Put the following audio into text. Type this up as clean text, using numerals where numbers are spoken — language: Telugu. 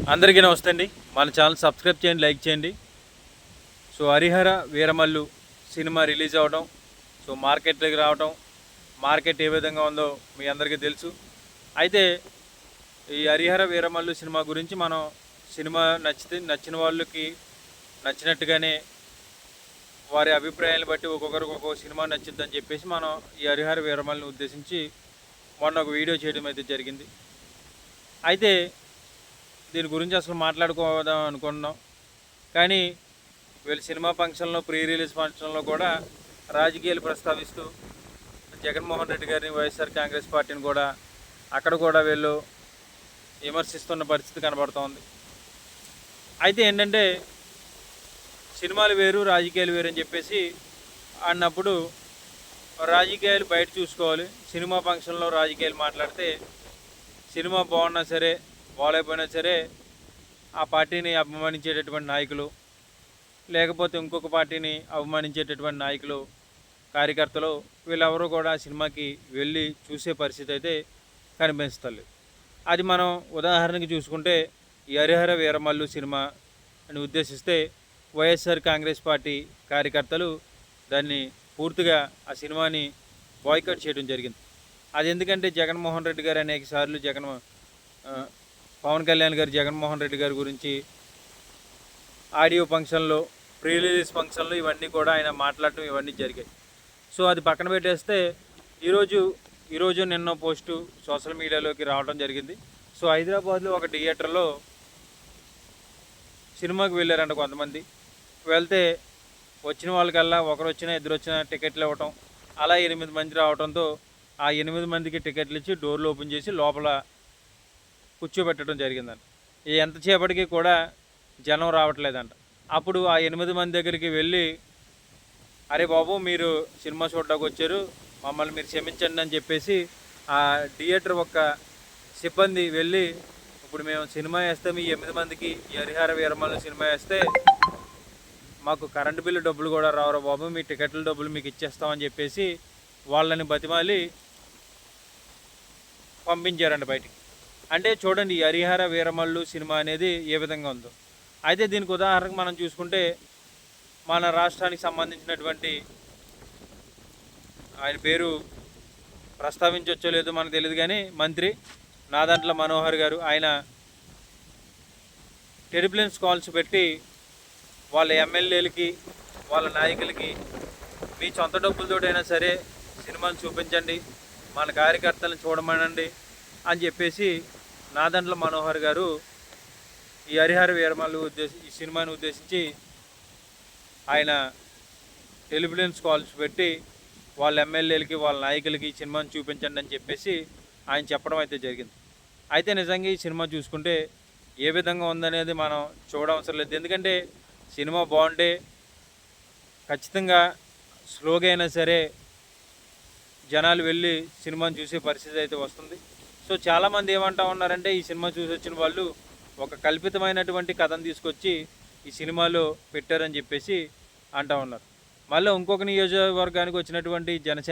అందరికీ నమస్తే అండి. మన ఛానల్ సబ్స్క్రైబ్ చేయండి, లైక్ చేయండి. So Harihara Veeramallu cinema release అవ్వడం, సో మార్కెట్లోకి రావడం, మార్కెట్ ఏ విధంగా ఉందో మీ అందరికీ తెలుసు. అయితే ఈ హరిహర వీరమల్లు సినిమా గురించి మనం సినిమా నచ్చిన వాళ్ళకి నచ్చినట్టుగానే వారి అభిప్రాయాలను బట్టి ఒక్కొక్కరికి ఒక్కొక్క సినిమా నచ్చిందని చెప్పేసి మనం ఈ హరిహర వీరమల్ని ఉద్దేశించి మొన్న ఒక వీడియో చేయడం అయితే జరిగింది. అయితే దీని గురించి అసలు మాట్లాడుకోదాం అనుకున్నాం, కానీ వీళ్ళు సినిమా ఫంక్షన్లో, ప్రీ రిలీజ్ ఫంక్షన్లో కూడా రాజకీయాలు ప్రస్తావిస్తూ జగన్మోహన్ రెడ్డి గారిని, వైఎస్ఆర్ కాంగ్రెస్ పార్టీని కూడా అక్కడ కూడా వీళ్ళు విమర్శిస్తున్న పరిస్థితి కనబడుతోంది. అయితే ఏంటంటే సినిమాలు వేరు, రాజకీయాలు వేరు అని చెప్పేసి అన్నప్పుడు రాజకీయాలు బయట చూసుకోవాలి. సినిమా ఫంక్షన్లో రాజకీయాలు మాట్లాడితే సినిమా బాగున్నా సరే బాగాలేకపోయినా సరే ఆ పార్టీని అభిమానించేటటువంటి నాయకులు, లేకపోతే ఇంకొక పార్టీని అవమానించేటటువంటి నాయకులు, కార్యకర్తలు వీళ్ళెవరూ కూడా సినిమాకి వెళ్ళి చూసే పరిస్థితి అయితే కనిపిస్తలేదు. అది మనం ఉదాహరణకి చూసుకుంటే ఈ హరిహర వీరమల్లు సినిమా అని ఉద్దేశిస్తే వైఎస్ఆర్ కాంగ్రెస్ పార్టీ కార్యకర్తలు దాన్ని పూర్తిగా ఆ సినిమాని బాయ్కట్ చేయడం జరిగింది. అది ఎందుకంటే జగన్మోహన్ రెడ్డి గారు అనేక సార్లు పవన్ కళ్యాణ్ గారు జగన్మోహన్ రెడ్డి గారి గురించి ఆడియో ఫంక్షన్లో, ప్రీ రిలీజ్ ఫంక్షన్లో ఇవన్నీ కూడా ఆయన మాట్లాడటం ఇవన్నీ జరిగాయి. సో అది పక్కన పెట్టేస్తే ఈరోజు నిన్న పోస్టు సోషల్ మీడియాలోకి రావడం జరిగింది. సో హైదరాబాద్లో ఒక థియేటర్లో సినిమాకి వెళ్ళారంట కొంతమంది. వెళ్తే వచ్చిన వాళ్ళకల్లా ఒకరు వచ్చినా ఇద్దరు వచ్చినా టికెట్లు ఇవ్వటం, అలా 8 మంది రావడంతో ఆ 8 మందికి టికెట్లు ఇచ్చి డోర్లు ఓపెన్ చేసి లోపల కూర్చోబెట్టడం జరిగిందంట. ఎంతసేపటికి కూడా జనం రావట్లేదంట. అప్పుడు ఆ 8 మంది దగ్గరికి వెళ్ళి, అరే బాబు మీరు సినిమా చూడడానికి వచ్చారు, మమ్మల్ని మీరు క్షమించండి అని చెప్పేసి ఆ థియేటర్ ఒక్క సిబ్బంది వెళ్ళి, ఇప్పుడు మేము సినిమా వేస్తాం ఈ 8 మందికి, ఈ హరిహర వీరమల్లు సినిమా వేస్తే మాకు కరెంటు బిల్లు డబ్బులు కూడా రావరా బాబు, మీ టికెట్ల డబ్బులు మీకు ఇచ్చేస్తామని చెప్పేసి వాళ్ళని బతిమాలి పంపించారంట బయటికి. అంటే చూడండి ఈ హరిహర వీరమల్లు సినిమా అనేది ఏ విధంగా ఉందో. అయితే దీనికి ఉదాహరణకు మనం చూసుకుంటే మన రాష్ట్రానికి సంబంధించినటువంటి, ఆయన పేరు ప్రస్తావించవచ్చో లేదో మనకు తెలియదు కానీ, మంత్రి నాదెండ్ల మనోహర్ గారు, ఆయన టెలిఫోన్ కాల్స్ పెట్టి వాళ్ళ ఎమ్మెల్యేలకి, వాళ్ళ నాయకులకి మీ సొంత డబ్బులతోటైనా సరే సినిమాను చూపించండి, మన కార్యకర్తలను చూడమనండి అని చెప్పేసి నాదెండ్ల మనోహర్ గారు ఈ హరిహర వీరమల్లు ఈ సినిమాని ఉద్దేశించి ఆయన టెలిఫోన్ కాల్స్ పెట్టి వాళ్ళ ఎమ్మెల్యేలకి, వాళ్ళ నాయకులకి ఈ సినిమాని చూపించండి అని చెప్పేసి ఆయన చెప్పడం అయితే జరిగింది. అయితే నిజంగా ఈ సినిమా చూసుకుంటే ఏ విధంగా ఉందనేది మనం చూడవసరం లేదు. ఎందుకంటే సినిమా బాగుంటే ఖచ్చితంగా స్లోగా అయినా సరే జనాలు వెళ్ళి సినిమాని చూసే పరిస్థితి అయితే వస్తుంది. సో చాలామంది ఏమంటా ఉన్నారంటే ఈ సినిమా చూసి వచ్చిన వాళ్ళు ఒక కల్పితమైనటువంటి కథను తీసుకొచ్చి ఈ సినిమాలో పెట్టారని చెప్పేసి అంటూ ఉన్నారు. మళ్ళీ ఇంకొక నియోజకవర్గానికి వచ్చినటువంటి జనసేన